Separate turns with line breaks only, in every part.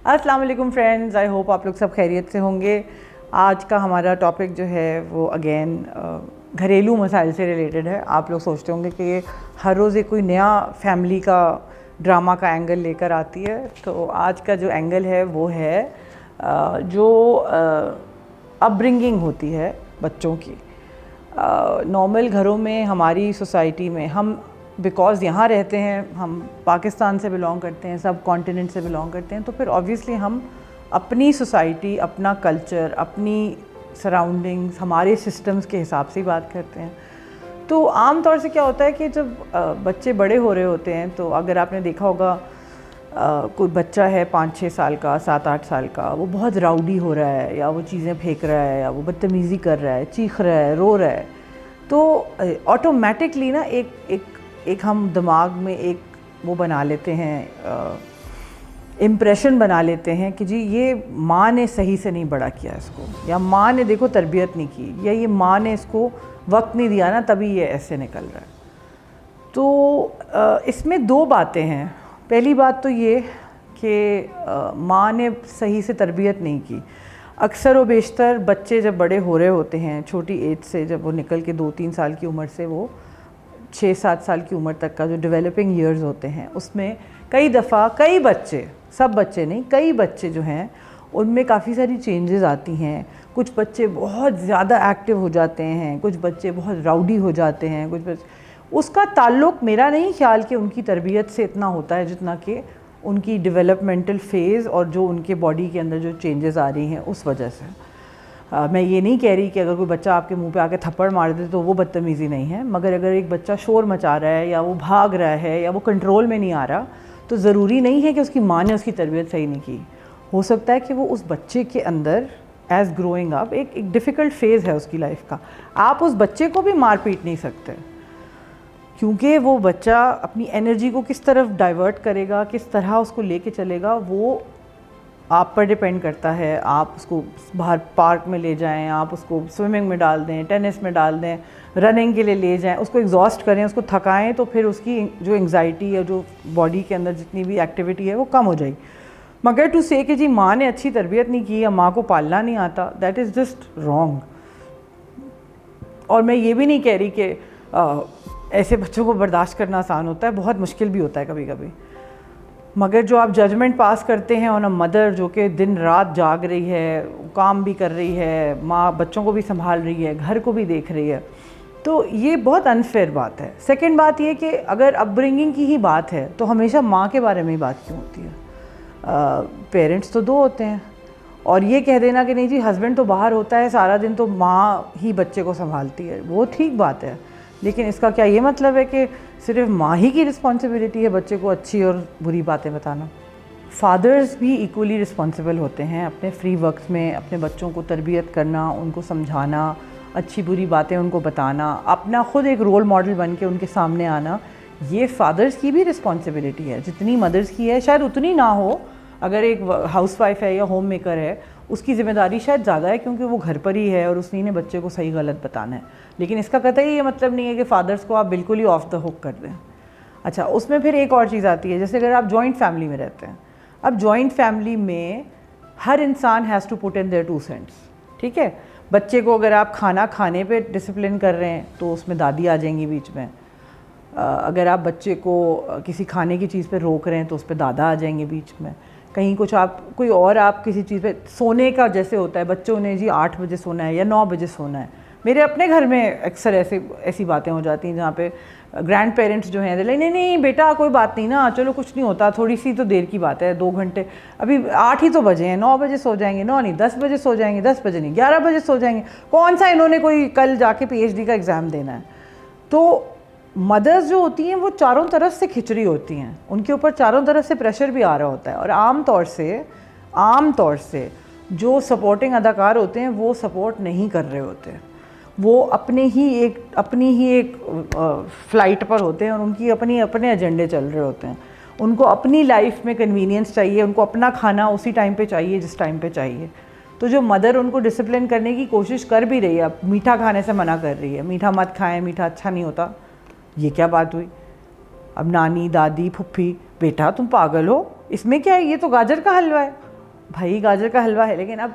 السلام علیکم friends, I hope آپ لوگ سب خیریت سے ہوں گے. آج کا ہمارا ٹاپک جو ہے وہ اگین گھریلو مسائل سے ریلیٹڈ ہے. آپ لوگ سوچتے ہوں گے کہ یہ ہر روز ایک کوئی نیا فیملی کا ڈرامہ کا اینگل لے کر آتی ہے. تو آج کا جو اینگل ہے وہ ہے جو اپ برنگنگ ہوتی ہے بچوں کی. نارمل گھروں میں ہماری سوسائٹی میں ہم بیکاز یہاں رہتے ہیں، ہم پاکستان سے بلانگ کرتے ہیں، سب کانٹیننٹ سے بلانگ کرتے ہیں، تو پھر آبویسلی ہم اپنی سوسائٹی، اپنا کلچر، اپنی سراؤنڈنگز، ہمارے سسٹمز کے حساب سے ہی بات کرتے ہیں. تو عام طور سے کیا ہوتا ہے کہ جب بچے بڑے ہو رہے ہوتے ہیں تو اگر آپ نے دیکھا ہوگا کوئی بچہ ہے 5-6 سال کا، 7-8 سال کا، وہ بہت راؤڈی ہو رہا ہے یا وہ چیزیں پھینک رہا ہے یا وہ بدتمیزی کر رہا ہے، چیخ رہا ہے، رو رہا ہے، تو آٹومیٹکلی نا ایک ہم دماغ میں ایک وہ بنا لیتے ہیں، امپریشن بنا لیتے ہیں کہ جی یہ ماں نے صحیح سے نہیں بڑا کیا اس کو، یا ماں نے دیکھو تربیت نہیں کی، یا یہ ماں نے اس کو وقت نہیں دیا نا تبھی یہ ایسے نکل رہا ہے. تو اس میں دو باتیں ہیں. پہلی بات تو یہ کہ ماں نے صحیح سے تربیت نہیں کی. اکثر و بیشتر بچے جب بڑے ہو رہے ہوتے ہیں چھوٹی ایج سے، جب وہ نکل کے 2-3 سال کی عمر سے وہ 6-7 سال کی عمر تک کا جو ڈیولپنگ ایئرز ہوتے ہیں، اس میں کئی دفعہ کئی بچے، سب بچے نہیں، کئی بچے جو ہیں ان میں کافی ساری چینجز آتی ہیں. کچھ بچے بہت زیادہ ایکٹیو ہو جاتے ہیں، کچھ بچے بہت راؤڈی ہو جاتے ہیں، کچھ بچے. اس کا تعلق میرا نہیں خیال کہ ان کی تربیت سے اتنا ہوتا ہے جتنا کہ ان کی ڈیولپمنٹل فیز اور جو ان کے باڈی کے اندر جو چینجز آ رہی ہیں اس وجہ سے. میں یہ نہیں کہہ رہی کہ اگر کوئی بچہ آپ کے منہ پہ آ کے تھپڑ مار دے تو وہ بدتمیزی نہیں ہے، مگر اگر ایک بچہ شور مچا رہا ہے یا وہ بھاگ رہا ہے یا وہ کنٹرول میں نہیں آ رہا تو ضروری نہیں ہے کہ اس کی ماں نے اس کی تربیت صحیح نہیں کی. ہو سکتا ہے کہ وہ اس بچے کے اندر ایز گروئنگ اپ ایک ڈیفیکلٹ فیز ہے اس کی لائف کا. آپ اس بچے کو بھی مار پیٹ نہیں سکتے، کیونکہ وہ بچہ اپنی انرجی کو کس طرف ڈائیورٹ کرے گا، کس طرح اس کو لے کے چلے گا، وہ آپ پر ڈیپینڈ کرتا ہے. آپ اس کو باہر پارک میں لے جائیں، آپ اس کو سوئمنگ میں ڈال دیں، ٹینس میں ڈال دیں، رننگ کے لیے لے جائیں، اس کو ایگزاسٹ کریں، اس کو تھکائیں، تو پھر اس کی جو انگزائٹی ہے، جو باڈی کے اندر جتنی بھی ایکٹیویٹی ہے وہ کم ہو جائے گی. مگر ٹو سے کہ جی ماں نے اچھی تربیت نہیں کی یا ماں کو پالنا نہیں آتا، دیٹ از جسٹ رانگ. اور میں یہ بھی نہیں کہہ رہی کہ ایسے بچوں کو برداشت کرنا آسان ہوتا ہے، بہت مشکل بھی ہوتا ہے کبھی کبھی. مگر جو آپ ججمنٹ پاس کرتے ہیں آن اے مدر جو کہ دن رات جاگ رہی ہے، کام بھی کر رہی ہے، ماں بچوں کو بھی سنبھال رہی ہے، گھر کو بھی دیکھ رہی ہے، تو یہ بہت انفیئر بات ہے. سیکنڈ بات یہ کہ اگر اپ برنگنگ کی ہی بات ہے تو ہمیشہ ماں کے بارے میں ہی بات کیوں ہوتی ہے؟ پیرنٹس تو دو ہوتے ہیں، اور یہ کہہ دینا کہ نہیں جی ہسبینڈ تو باہر ہوتا ہے سارا دن تو ماں ہی بچے کو سنبھالتی ہے، وہ ٹھیک بات ہے، لیکن اس کا کیا یہ مطلب ہے کہ صرف ماں ہی کی رسپانسبلٹی ہے بچے کو اچھی اور بری باتیں بتانا؟ فادرز بھی ایکولی رسپانسبل ہوتے ہیں اپنے فری وقت میں اپنے بچوں کو تربیت کرنا، ان کو سمجھانا، اچھی بری باتیں ان کو بتانا، اپنا خود ایک رول ماڈل بن کے ان کے سامنے آنا. یہ فادرز کی بھی رسپانسبلٹی ہے، جتنی مدرز کی ہے شاید اتنی نہ ہو. اگر ایک ہاؤس وائف ہے یا ہوم میکر ہے اس کی ذمہ داری شاید زیادہ ہے کیونکہ وہ گھر پر ہی ہے اور اس نے بچے کو صحیح غلط بتانا ہے، لیکن اس کا قطعی یہ مطلب نہیں ہے کہ فادرز کو آپ بالکل ہی آف دا ہک کر دیں. اچھا، اس میں پھر ایک اور چیز آتی ہے، جیسے اگر آپ جوائنٹ فیملی میں رہتے ہیں. اب جوائنٹ فیملی میں ہر انسان has to put in their 2 cents. ٹھیک ہے، بچے کو اگر آپ کھانا کھانے پہ ڈسپلن کر رہے ہیں تو اس میں دادی آ جائیں گی بیچ میں. اگر آپ بچے کو کسی کھانے کی چیز پہ روک رہے ہیں تو اس پہ دادا آ جائیں گے بیچ میں. کہیں کچھ آپ کوئی اور آپ کسی چیز پہ سونے کا جیسے ہوتا ہے بچوں نے جی 8 بجے سونا ہے یا 9 بجے سونا ہے. میرے اپنے گھر میں اکثر ایسی باتیں ہو جاتی ہیں جہاں پہ گرینڈ پیرنٹس جو ہیں نہیں نہیں بیٹا کوئی بات نہیں نا، چلو کچھ نہیں ہوتا، تھوڑی سی تو دیر کی بات ہے، 2 گھنٹے، ابھی 8 ہی تو بجے ہیں، 9 بجے سو جائیں گے، 9 نہیں 10 بجے سو جائیں گے، 10 بجے نہیں 11 بجے سو جائیں گے، کون سا انہوں نے کوئی کل جا کے PhD کا ایگزام دینا ہے. تو مدرز جو ہوتی ہیں وہ چاروں طرف سے کھچڑی ہوتی ہیں، ان کے اوپر چاروں طرف سے پریشر بھی آ رہا ہوتا ہے، اور عام طور سے جو سپورٹنگ اداکار ہوتے ہیں وہ سپورٹ نہیں کر رہے ہوتے، وہ اپنی ہی ایک فلائٹ پر ہوتے ہیں اور ان کی اپنے ایجنڈے چل رہے ہوتے ہیں. ان کو اپنی لائف میں کنوینئنس چاہیے، ان کو اپنا کھانا اسی ٹائم پہ چاہیے جس ٹائم پہ چاہیے. تو جو مدر ان کو ڈسپلن کرنے کی کوشش کر بھی رہی ہے، اب میٹھا کھانے سے منع کر رہی ہے، میٹھا مت کھائیں، میٹھا اچھا نہیں ہوتا، یہ کیا بات ہوئی؟ اب نانی، دادی، پھپھی، بیٹا تم پاگل ہو، اس میں کیا ہے، یہ تو گاجر کا حلوہ ہے، بھائی گاجر کا حلوہ ہے. لیکن اب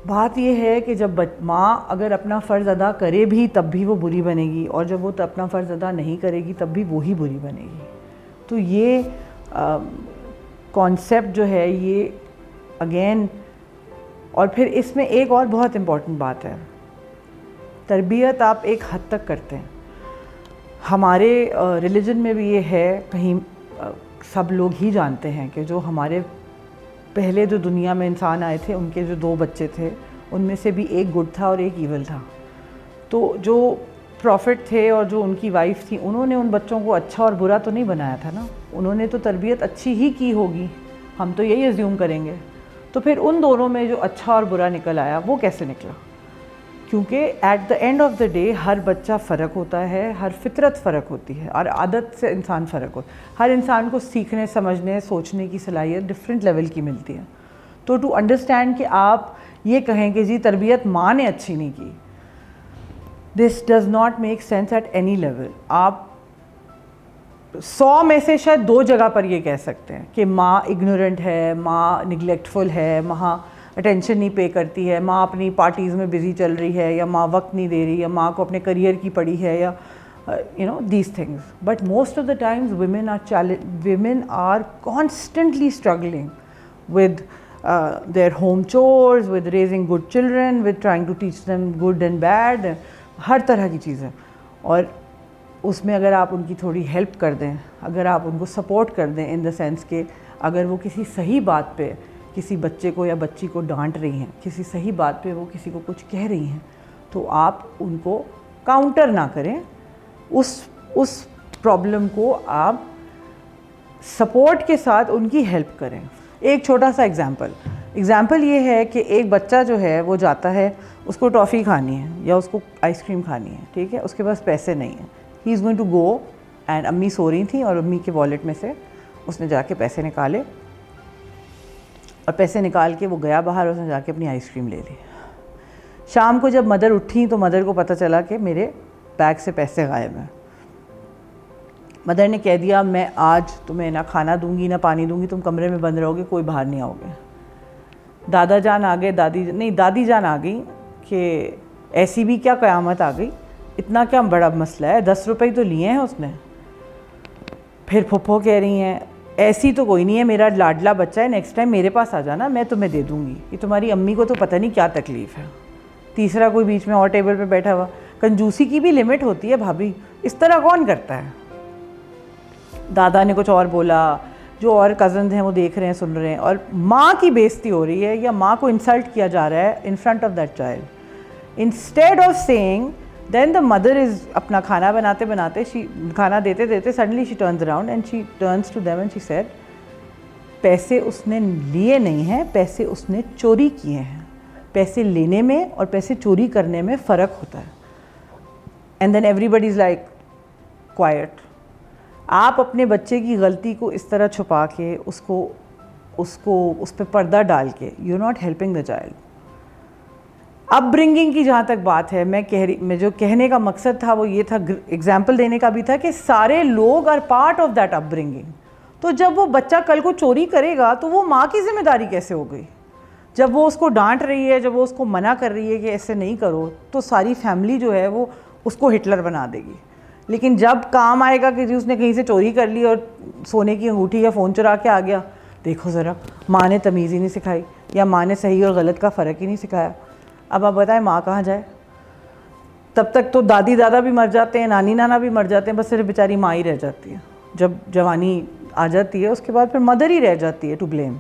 بات یہ ہے کہ جب ماں اگر اپنا فرض ادا کرے بھی تب بھی وہ بری بنے گی, اور جب وہ اپنا فرض ادا نہیں کرے گی تب بھی وہی بری بنے گی. تو یہ کانسیپٹ جو ہے یہ اگین, اور پھر اس میں ایک اور بہت امپورٹنٹ بات ہے, تربیت آپ ایک حد تک کرتے ہیں. ہمارے ریلیجن میں بھی یہ ہے, کہیں سب لوگ ہی جانتے ہیں کہ جو ہمارے پہلے جو دنیا میں انسان آئے تھے ان کے جو 2 بچے تھے ان میں سے بھی ایک گڈ تھا اور ایک ایول تھا. تو جو پروفٹ تھے اور جو ان کی وائف تھی انہوں نے ان بچوں کو اچھا اور برا تو نہیں بنایا تھا نا, انہوں نے تو تربیت اچھی ہی کی ہوگی, ہم تو یہی ایزیوم کریں گے. تو پھر ان دونوں میں جو اچھا اور برا نکل آیا وہ کیسے نکلا؟ کیونکہ at the end of the day ہر بچہ فرق ہوتا ہے, ہر فطرت فرق ہوتی ہے, اور عادت سے انسان فرق ہوتا ہے. ہر انسان کو سیکھنے, سمجھنے, سوچنے کی صلاحیت ڈفرینٹ لیول کی ملتی ہے. تو ٹو انڈرسٹینڈ کہ آپ یہ کہیں کہ جی تربیت ماں نے اچھی نہیں کی, this does not make sense at any level. آپ 100 میں سے شاید 2 جگہ پر یہ کہہ سکتے ہیں کہ ماں اگنورنٹ ہے, ماں نگلیکٹفل ہے, ماں اٹینشن نہیں پے کرتی ہے, ماں اپنی پارٹیز میں بزی چل رہی ہے, یا ماں وقت نہیں دے رہی, یا ماں کو اپنے کریئر کی پڑی ہے, یا these things. But most of the times women are constantly struggling with their home chores, with raising good children, with trying to teach them good and bad, ہر طرح کی چیزیں. اور اس میں اگر آپ ان کی تھوڑی ہیلپ کر دیں, اگر آپ ان کو سپورٹ کر دیں ان دا سینس کہ اگر وہ کسی صحیح بات پہ کسی بچے کو یا بچی کو ڈانٹ رہی ہیں, کسی صحیح بات پہ وہ کسی کو کچھ کہہ رہی ہیں, تو آپ ان کو کاؤنٹر نہ کریں, اس پرابلم کو آپ سپورٹ کے ساتھ ان کی ہیلپ کریں. ایک چھوٹا سا ایگزامپل یہ ہے کہ ایک بچہ جو ہے وہ جاتا ہے, اس کو ٹافی کھانی ہے یا اس کو آئس کریم کھانی ہے, ٹھیک ہے, اس کے پاس پیسے نہیں ہیں. He is going to go and امی سو رہی تھیں اور امی کے والیٹ میں سے اس نے جا کے پیسے نکالے, اور پیسے نکال کے وہ گیا باہر, اس نے جا کے اپنی آئس کریم لے لی. شام کو جب مدر اٹھی تو مدر کو پتہ چلا کہ میرے بیگ سے پیسے غائب ہیں. مدر نے کہہ دیا میں آج تمہیں نہ کھانا دوں گی نہ پانی دوں گی, تم کمرے میں بند رہو گے, کوئی باہر نہیں آؤ گے. دادا جان آ گئے, دادی جان آ گئی کہ ایسی بھی کیا قیامت آ گئی, اتنا کیا بڑا مسئلہ ہے, 10 روپے تو لیے ہیں اس نے. پھر پھپھو کہہ رہی ہیں ایسی تو کوئی نہیں ہے, میرا لاڈلا بچہ ہے, نیکسٹ ٹائم میرے پاس آ جانا, میں تمہیں دے دوں گی. یہ تمہاری امی کو تو پتہ نہیں کیا تکلیف ہے. تیسرا کوئی بیچ میں اور ٹیبل پہ بیٹھا ہوا, کنجوسی کی بھی لمٹ ہوتی ہے بھابھی, اس طرح کون کرتا ہے. دادا نے کچھ اور بولا, جو اور کزنز ہیں وہ دیکھ رہے ہیں, سن رہے ہیں, اور ماں کی بےزتی ہو رہی ہے یا ماں کو انسلٹ کیا جا رہا ہے in front of that child. Instead of seeing then the mother is اپنا کھانا بناتے کھانا دیتے suddenly she turns around and she turns to them and she said پیسے اس نے لیے نہیں ہیں, پیسے اس نے چوری کیے ہیں. پیسے لینے میں اور پیسے چوری کرنے میں فرق ہوتا ہے. And then everybody is like quiet. آپ اپنے بچے کی غلطی کو اس طرح چھپا کے اس پہ پردہ ڈال کے you are not helping the child. Upbringing کی جہاں تک بات ہے, میں جو کہنے کا مقصد تھا وہ یہ تھا, ایگزامپل دینے کا بھی تھا کہ سارے لوگ are part of that upbringing. تو جب وہ بچہ کل کو چوری کرے گا تو وہ ماں کی ذمہ داری کیسے ہو گئی؟ جب وہ اس کو ڈانٹ رہی ہے, جب وہ اس کو منع کر رہی ہے کہ ایسے نہیں کرو, تو ساری فیملی جو ہے وہ اس کو ہٹلر بنا دے گی. لیکن جب کام آئے گا کہ جی اس نے کہیں سے چوری کر لی اور سونے کی انگوٹھی یا فون چرا کے آ گیا, دیکھو ذرا ماں نے تمیز ہی نہیں سکھائی, یا ماں نے صحیح اور غلط کا فرق ہی نہیں سکھایا. اب آپ بتائیں ماں کہاں جائے؟ تب تک تو دادی دادا بھی مر جاتے ہیں, نانی نانا بھی مر جاتے ہیں, بس صرف بیچاری ماں ہی رہ جاتی ہے. جب جوانی آ جاتی ہے اس کے بعد پھر مدر ہی رہ جاتی ہے ٹو بلیم.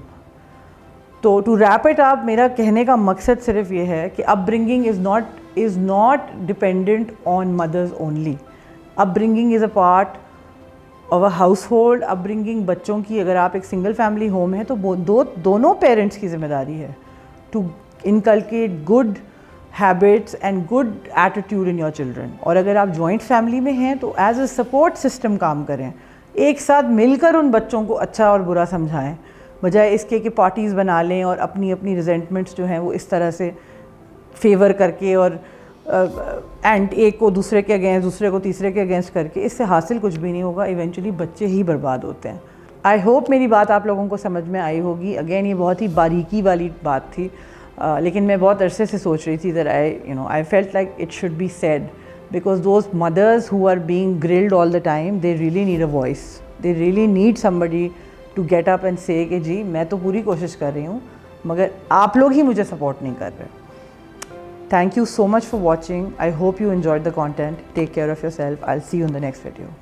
تو ٹو ریپ اٹ اپ, میرا کہنے کا مقصد صرف یہ ہے کہ upbringing is not dependent on mothers only. Upbringing is a part of a household. Upbringing بچوں کی, اگر آپ ایک سنگل فیملی ہوم ہے تو دونوں پیرنٹس کی ذمہ داری ہے to inculcate good habits and good attitude in your children. اور اگر آپ جوائنٹ فیملی میں ہیں تو ایز اے سپورٹ سسٹم کام کریں, ایک ساتھ مل کر ان بچوں کو اچھا اور برا سمجھائیں, بجائے اس کے کہ پارٹیز بنا لیں اور اپنی ریزنٹمنٹس جو ہیں وہ اس طرح سے فیور کر کے اور اینڈ ایک کو دوسرے کے اگینسٹ, دوسرے کو تیسرے کے اگینسٹ کر کے, اس سے حاصل کچھ بھی نہیں ہوگا. ایونچولی بچے ہی برباد ہوتے ہیں. آئی ہوپ میری بات آپ لوگوں کو سمجھ میں آئی ہوگی. اگین یہ بہت ہی باریکی والی بات تھی, لیکن میں بہت عرصے سے سوچ رہی تھی that I felt like it should be said, because those mothers who are being grilled all the time, they really need a voice. They really need somebody to get up and say کہ جی میں تو پوری کوشش کر رہی ہوں مگر آپ لوگ ہی مجھے سپورٹ نہیں کر رہے. Thank you so much for watching. I hope you enjoyed the content. Take care of yourself. I'll see you in the next video.